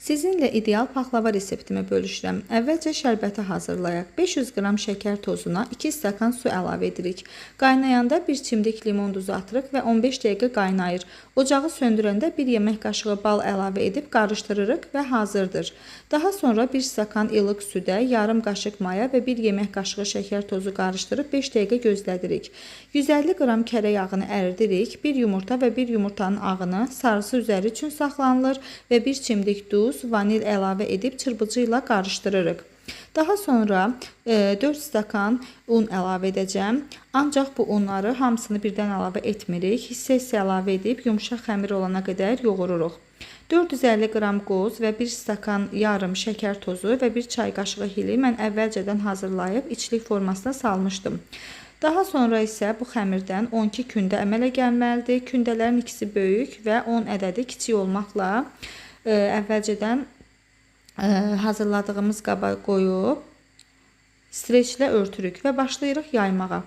Sizinlə ideal paxlava reseptimi bölüşürəm. Əvvəlcə şərbəti hazırlayaq. 500 qram şəkər tozuna 2 stəkan su əlavə edirik. Qaynayanda 1 çimdik limon duzu atırıq və 15 dəqiqə qaynayır. Ocağı söndürəndə 1 yemək qaşığı bal əlavə edib qarışdırırıq və hazırdır. Daha sonra 1 stəkan ilıq südə yarım qaşıq maya və 1 yemək qaşığı şəkər tozu qarışdırıb 5 dəqiqə gözlədirik. 150 qram kərə yağını ərdirik. 1 yumurta və 1 yumurtanın ağını sarısı üzəri üçün saxlanılır və 1 çimdik duz, vanil əlavə edib çırpıcı ilə qarışdırırıq. Daha sonra 4 stəkan un əlavə edəcəm. Ancaq bu unları hamısını birdən əlavə etmirik. Hissə-hissə əlavə edib yumşaq xəmir olana qədər yoğururuq. 450 qram qoz və 1 stəkan yarım şəkər tozu və 1 çay qaşığı hili mən əvvəlcədən hazırlayıb içlik formasına salmışdım. Daha sonra isə bu xəmirdən 12 kündə əmələ gəlməlidir. Kündələrin ikisi böyük və 10 ədədi kiçik olmaqla əvvəlcədən hazırladığımız qaba qoyub streçlə örtürük və başlayırıq yaymağa.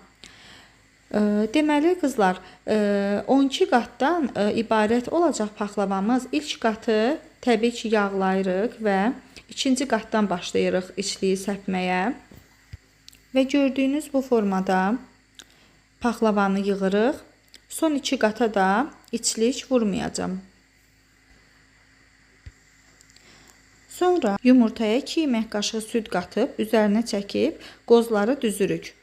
Deməli qızlar, 12 qatdan ibarət olacaq paxlavamız. İlk qatı təbii ki yağlayırıq və ikinci qatdan başlayırıq içliyi səpməyə. Və gördüyünüz bu formada paxlavanı yığırıq. Son 2 qata da içlik vurmayacağım. Sonra yumurtaya 2 yemək qaşığı süd qatıb, üzərinə çəkib qozları düzürük.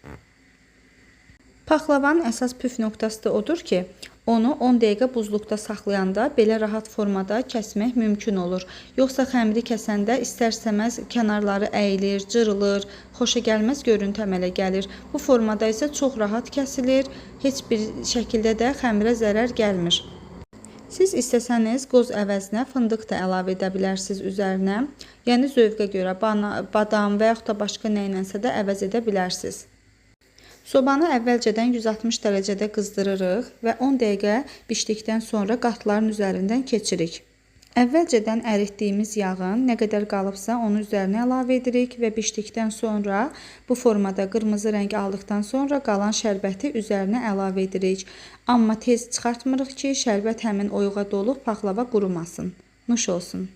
Paxlavanın əsas püf nöqtəsi də odur ki, onu 10 dəqiqə buzluqda saxlayanda belə rahat formada kəsmək mümkün olur. Yoxsa xəmiri kəsəndə istər-istəməz kənarları əyilir, cırılır, xoşagəlməz görüntü əmələ gəlir. Bu formada isə çox rahat kəsilir, heç bir şəkildə də xəmirə zərər gəlmir. Siz istəsəniz qoz əvəzinə fındıq da əlavə edə bilərsiniz üzərinə. Yəni zövqə görə badam və yaxud da başqa nəylənsə də əvəz edə bilərsiniz. Sobanı əvvəlcədən 160 dərəcədə qızdırırıq və 10 dəqiqə bişdikdən sonra qatların üzərindən keçirik. Əvvəlcədən əritdiyimiz yağın nə qədər qalıbsa onu üzərinə əlavə edirik və bişdikdən sonra bu formada qırmızı rəng aldıqdan sonra qalan şərbəti üzərinə əlavə edirik. Amma tez çıxartmırıq ki, şərbət həmin oyuğa dolub paxlava qurumasın. Nuş olsun.